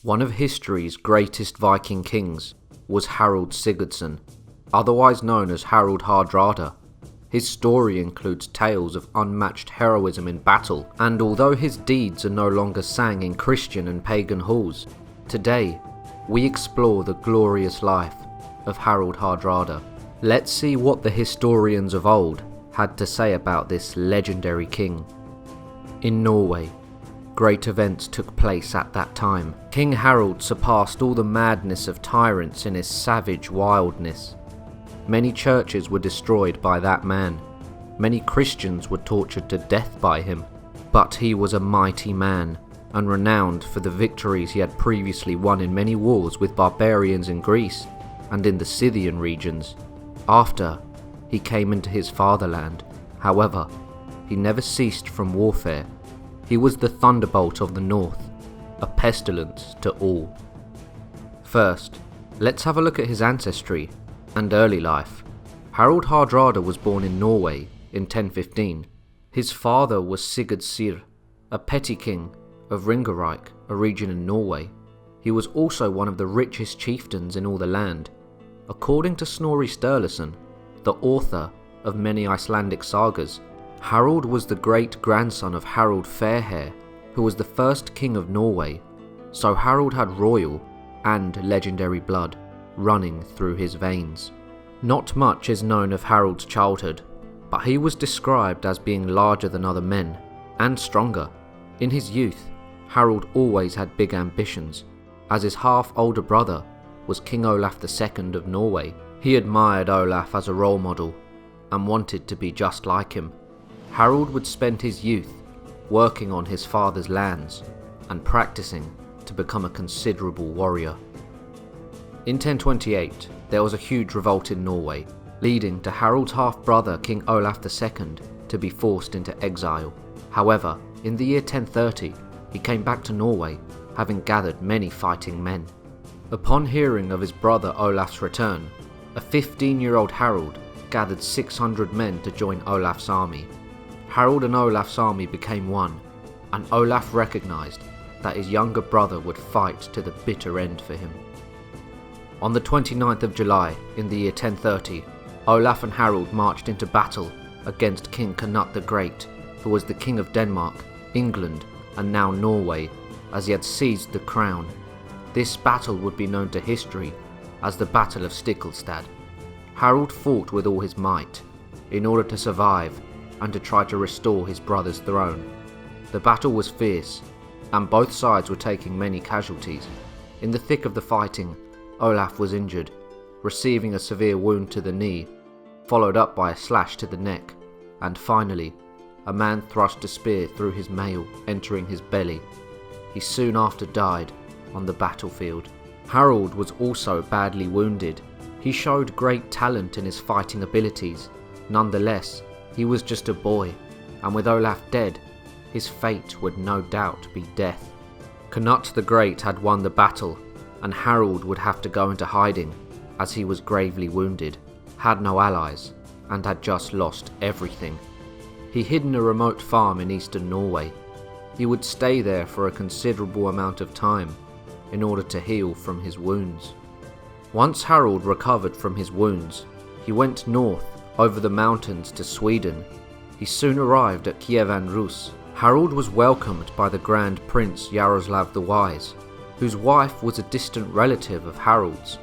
One of history's greatest Viking kings was Harold Sigurdsson, otherwise known as Harold Hardrada. His story includes tales of unmatched heroism in battle, and although his deeds are no longer sang in Christian and pagan halls, today we explore the glorious life of Harold Hardrada. Let's see what the historians of old had to say about this legendary king. In Norway, great events took place at that time. King Harold surpassed all the madness of tyrants in his savage wildness. Many churches were destroyed by that man. Many Christians were tortured to death by him. But he was a mighty man, and renowned for the victories he had previously won in many wars with barbarians in Greece and in the Scythian regions. After he came into his fatherland, however, he never ceased from warfare. He was the thunderbolt of the north, a pestilence to all. First, let's have a look at his ancestry and early life. Harold Hardrada was born in Norway in 1015. His father was Sigurdsson, a petty king of Ringerike, a region in Norway. He was also one of the richest chieftains in all the land. According to Snorri Sturluson, the author of many Icelandic sagas, Harold was the great-grandson of Harald Fairhair, who was the first king of Norway, so Harold had royal and legendary blood running through his veins. Not much is known of Harold's childhood, but he was described as being larger than other men, and stronger. In his youth, Harold always had big ambitions, as his half-older brother was King Olaf II of Norway. He admired Olaf as a role model, and wanted to be just like him. Harold would spend his youth working on his father's lands and practicing to become a considerable warrior. In 1028, there was a huge revolt in Norway, leading to Harold's half-brother King Olaf II to be forced into exile. However, in the year 1030, he came back to Norway, having gathered many fighting men. Upon hearing of his brother Olaf's return, a 15-year-old Harold gathered 600 men to join Olaf's army. Harold and Olaf's army became one, and Olaf recognised that his younger brother would fight to the bitter end for him. On the 29th of July in the year 1030, Olaf and Harold marched into battle against King Canute the Great, who was the king of Denmark, England and now Norway, as he had seized the crown. This battle would be known to history as the Battle of Stiklestad. Harold fought with all his might in order to survive and to try to restore his brother's throne. The battle was fierce, and both sides were taking many casualties. In the thick of the fighting, Olaf was injured, receiving a severe wound to the knee, followed up by a slash to the neck, and finally, a man thrust a spear through his mail, entering his belly. He soon after died on the battlefield. Harold was also badly wounded. He showed great talent in his fighting abilities. Nonetheless, he was just a boy, and with Olaf dead, his fate would no doubt be death. Canute the Great had won the battle, and Harold would have to go into hiding as he was gravely wounded, had no allies, and had just lost everything. He hid in a remote farm in eastern Norway. He would stay there for a considerable amount of time in order to heal from his wounds. Once Harold recovered from his wounds, he went north over the mountains to Sweden. He soon arrived at Kiev and Rus. Harold was welcomed by the Grand Prince Yaroslav the Wise, whose wife was a distant relative of Harold's.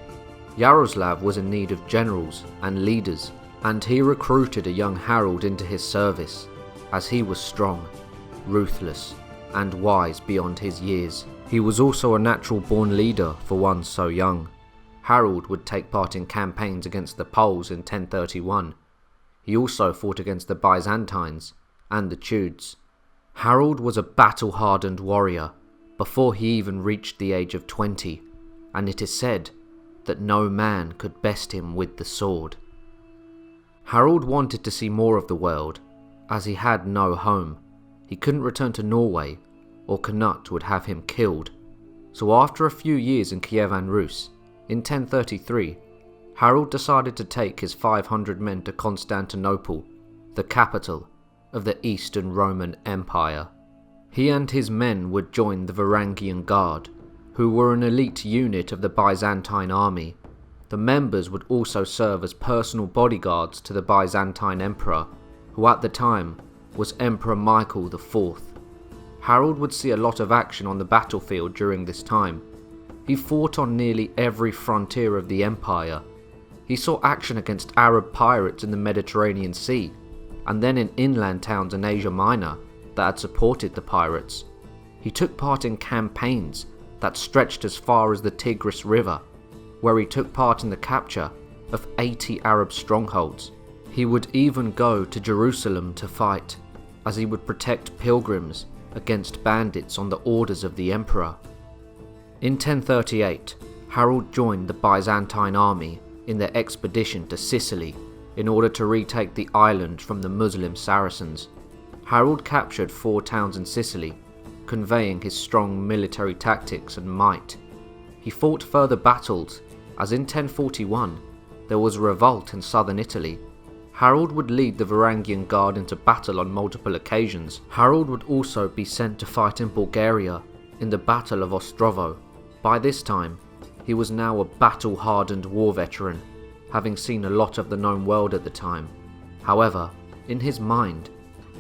Yaroslav was in need of generals and leaders, and he recruited a young Harold into his service, as he was strong, ruthless, and wise beyond his years. He was also a natural-born leader for one so young. Harold would take part in campaigns against the Poles in 1031. He also fought against the Byzantines and the Teuts. Harold was a battle-hardened warrior before he even reached the age of 20, and it is said that no man could best him with the sword. Harold wanted to see more of the world, as he had no home. He couldn't return to Norway, or Canute would have him killed. So after a few years in Kiev and Rus, in 1033, Harold decided to take his 500 men to Constantinople, the capital of the Eastern Roman Empire. He and his men would join the Varangian Guard, who were an elite unit of the Byzantine army. The members would also serve as personal bodyguards to the Byzantine emperor, who at the time was Emperor Michael IV. Harold would see a lot of action on the battlefield during this time. He fought on nearly every frontier of the empire. He saw action against Arab pirates in the Mediterranean Sea, and then in inland towns in Asia Minor that had supported the pirates. He took part in campaigns that stretched as far as the Tigris River, where he took part in the capture of 80 Arab strongholds. He would even go to Jerusalem to fight, as he would protect pilgrims against bandits on the orders of the emperor. In 1038, Harold joined the Byzantine army in their expedition to Sicily in order to retake the island from the Muslim Saracens. Harold captured 4 towns in Sicily, conveying his strong military tactics and might. He fought further battles, as in 1041 there was a revolt in southern Italy. Harold would lead the Varangian Guard into battle on multiple occasions. Harold would also be sent to fight in Bulgaria in the Battle of Ostrovo. By this time, he was now a battle-hardened war veteran, having seen a lot of the known world at the time. However, in his mind,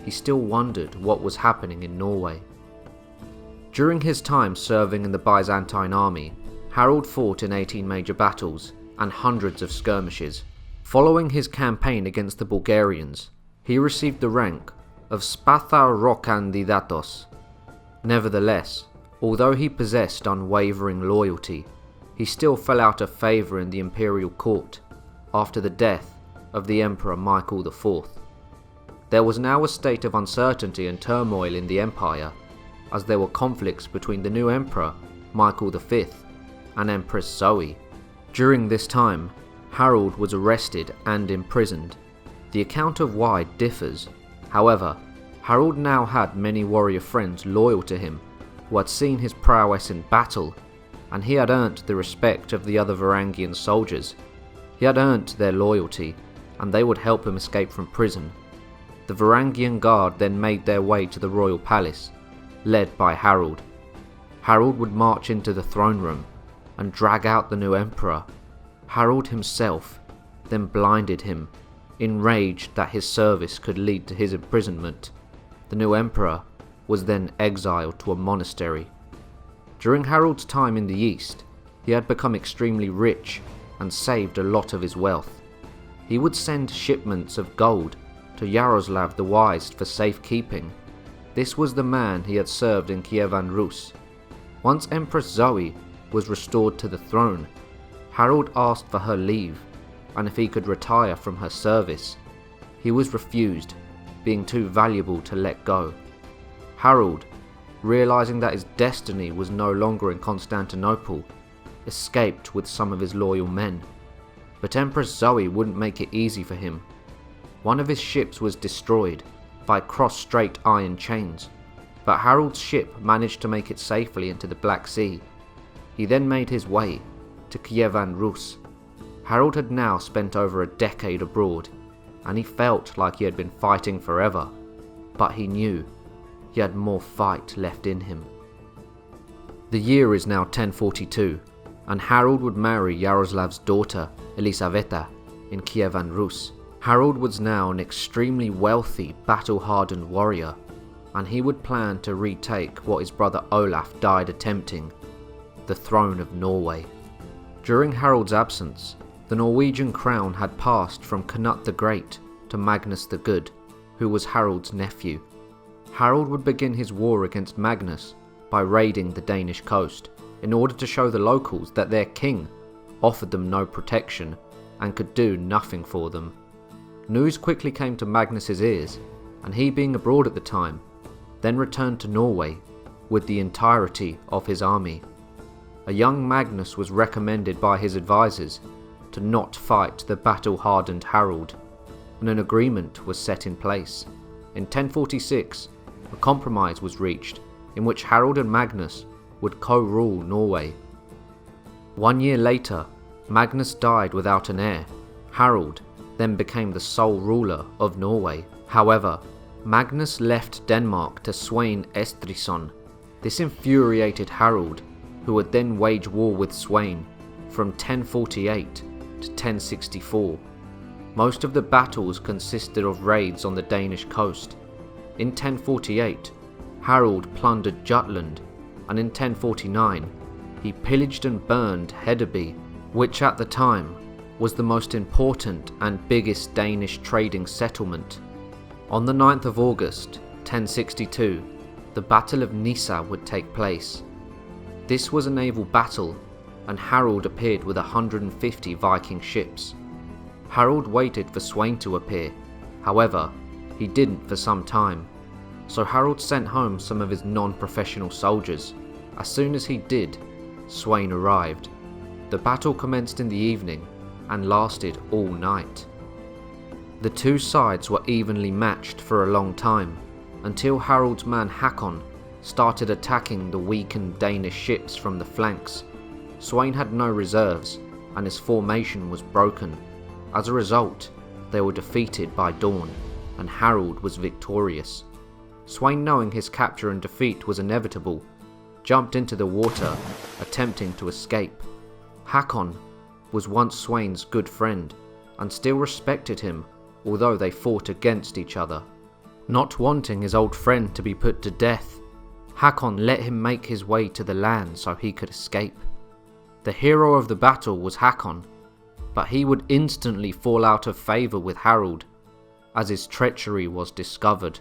he still wondered what was happening in Norway. During his time serving in the Byzantine army, Harold fought in 18 major battles and hundreds of skirmishes. Following his campaign against the Bulgarians, he received the rank of Spatharokandidatos. Nevertheless, although he possessed unwavering loyalty, he still fell out of favour in the imperial court after the death of the Emperor Michael IV. There was now a state of uncertainty and turmoil in the empire, as there were conflicts between the new emperor, Michael V, and Empress Zoe. During this time, Harold was arrested and imprisoned. The account of why differs. However, Harold now had many warrior friends loyal to him, who had seen his prowess in battle, and he had earned the respect of the other Varangian soldiers. He had earned their loyalty, and they would help him escape from prison. The Varangian Guard then made their way to the royal palace, led by Harold. Harold would march into the throne room and drag out the new emperor. Harold himself then blinded him, enraged that his service could lead to his imprisonment. The new emperor was then exiled to a monastery. During Harold's time in the east, he had become extremely rich and saved a lot of his wealth. He would send shipments of gold to Yaroslav the Wise for safekeeping. This was the man he had served in Kievan Rus. Once Empress Zoe was restored to the throne, Harold asked for her leave and if he could retire from her service. He was refused, being too valuable to let go. Harold, realizing that his destiny was no longer in Constantinople, escaped with some of his loyal men. But Empress Zoe wouldn't make it easy for him. One of his ships was destroyed by cross-straight iron chains, but Harold's ship managed to make it safely into the Black Sea. He then made his way to Kievan Rus. Harold had now spent over a decade abroad, and he felt like he had been fighting forever, but he knew he had more fight left in him. The year is now 1042, and Harold would marry Yaroslav's daughter, Elisaveta, in Kievan Rus. Harold was now an extremely wealthy, battle-hardened warrior, and he would plan to retake what his brother Olaf died attempting, the throne of Norway. During Harold's absence, the Norwegian crown had passed from Knut the Great to Magnus the Good, who was Harold's nephew. Harold would begin his war against Magnus by raiding the Danish coast, in order to show the locals that their king offered them no protection and could do nothing for them. News quickly came to Magnus's ears, and he, being abroad at the time, then returned to Norway with the entirety of his army. A young Magnus was recommended by his advisors to not fight the battle-hardened Harold, and an agreement was set in place. In 1046, a compromise was reached in which Harold and Magnus would co-rule Norway. 1 year later, Magnus died without an heir. Harold then became the sole ruler of Norway. However, Magnus left Denmark to Svein Estridsson. This infuriated Harold, who would then wage war with Sweyn from 1048 to 1064. Most of the battles consisted of raids on the Danish coast. In 1048, Harold plundered Jutland, and in 1049, he pillaged and burned Hedeby, which at the time was the most important and biggest Danish trading settlement. On the 9th of August, 1062, the Battle of Nisa would take place. This was a naval battle, and Harold appeared with 150 Viking ships. Harold waited for Sweyn to appear, however, he didn't for some time, so Harold sent home some of his non-professional soldiers. As soon as he did, Sweyn arrived. The battle commenced in the evening and lasted all night. The two sides were evenly matched for a long time, until Harold's man Hakon started attacking the weakened Danish ships from the flanks. Sweyn had no reserves, and his formation was broken. As a result, they were defeated by dawn, and Harold was victorious. Sweyn, knowing his capture and defeat was inevitable, jumped into the water, attempting to escape. Hakon was once Sweyn's good friend, and still respected him, although they fought against each other. Not wanting his old friend to be put to death, Hakon let him make his way to the land so he could escape. The hero of the battle was Hakon, but he would instantly fall out of favour with Harold, as his treachery was discovered.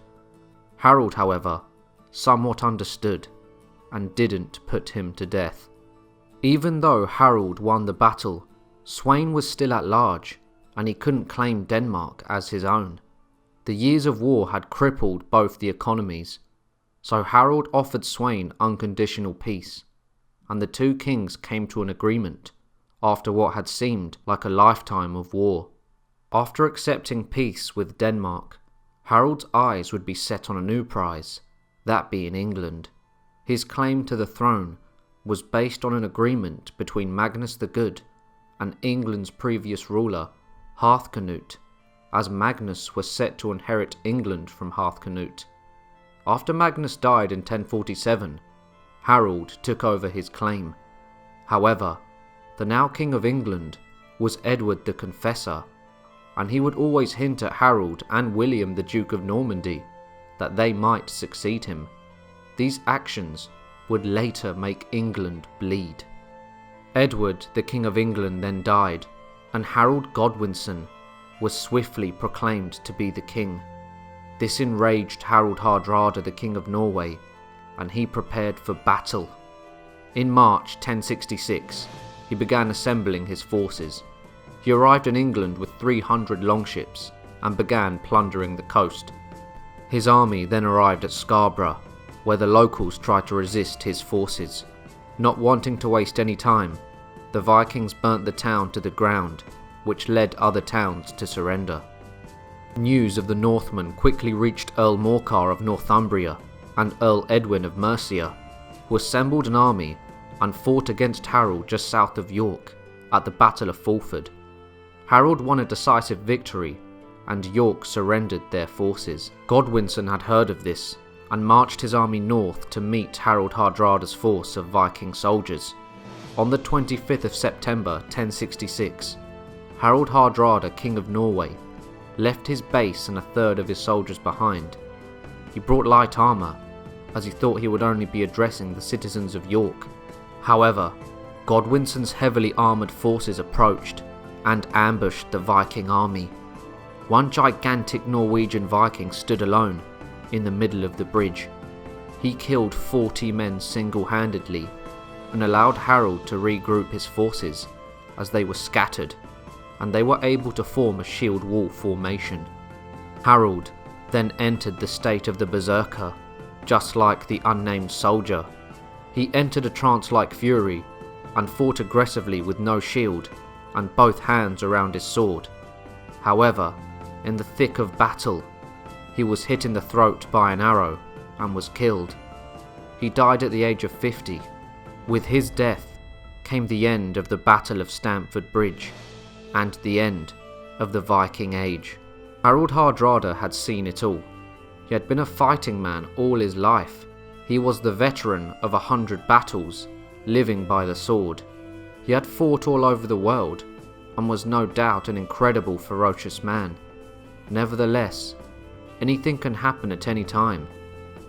Harold, however, somewhat understood, and didn't put him to death. Even though Harold won the battle, Sweyn was still at large, and he couldn't claim Denmark as his own. The years of war had crippled both the economies, so Harold offered Sweyn unconditional peace, and the two kings came to an agreement after what had seemed like a lifetime of war. After accepting peace with Denmark, Harold's eyes would be set on a new prize, that being England. His claim to the throne was based on an agreement between Magnus the Good and England's previous ruler, Harthcanute, as Magnus was set to inherit England from Harthcanute. After Magnus died in 1047, Harold took over his claim. However, the now King of England was Edward the Confessor, and he would always hint at Harold and William the Duke of Normandy that they might succeed him. These actions would later make England bleed. Edward, the King of England, then died, and Harold Godwinson was swiftly proclaimed to be the king. This enraged Harold Hardrada, the King of Norway, and he prepared for battle. In March 1066, he began assembling his forces. He arrived in England with 300 longships and began plundering the coast. His army then arrived at Scarborough, where the locals tried to resist his forces. Not wanting to waste any time, the Vikings burnt the town to the ground, which led other towns to surrender. News of the Northmen quickly reached Earl Morcar of Northumbria and Earl Edwin of Mercia, who assembled an army and fought against Harold just south of York at the Battle of Fulford. Harold won a decisive victory, and York surrendered their forces. Godwinson had heard of this and marched his army north to meet Harold Hardrada's force of Viking soldiers. On the 25th of September 1066, Harold Hardrada, King of Norway, left his base and a third of his soldiers behind. He brought light armour, as he thought he would only be addressing the citizens of York. However, Godwinson's heavily armoured forces approached and ambushed the Viking army. One gigantic Norwegian Viking stood alone in the middle of the bridge. He killed 40 men single-handedly and allowed Harold to regroup his forces as they were scattered, and they were able to form a shield wall formation. Harold then entered the state of the Berserker, just like the unnamed soldier. He entered a trance-like fury and fought aggressively with no shield and both hands around his sword. However, in the thick of battle, he was hit in the throat by an arrow and was killed. He died at the age of 50. With his death came the end of the Battle of Stamford Bridge and the end of the Viking Age. Harold Hardrada had seen it all. He had been a fighting man all his life. He was the veteran of 100 battles living by the sword. He had fought all over the world, and was no doubt an incredible ferocious man. Nevertheless, anything can happen at any time,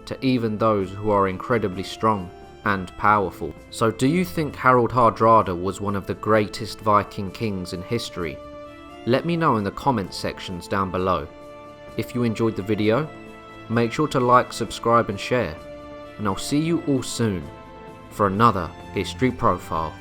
to even those who are incredibly strong and powerful. So do you think Harold Hardrada was one of the greatest Viking kings in history? Let me know in the comments sections down below. If you enjoyed the video, make sure to like, subscribe and share, and I'll see you all soon for another history profile.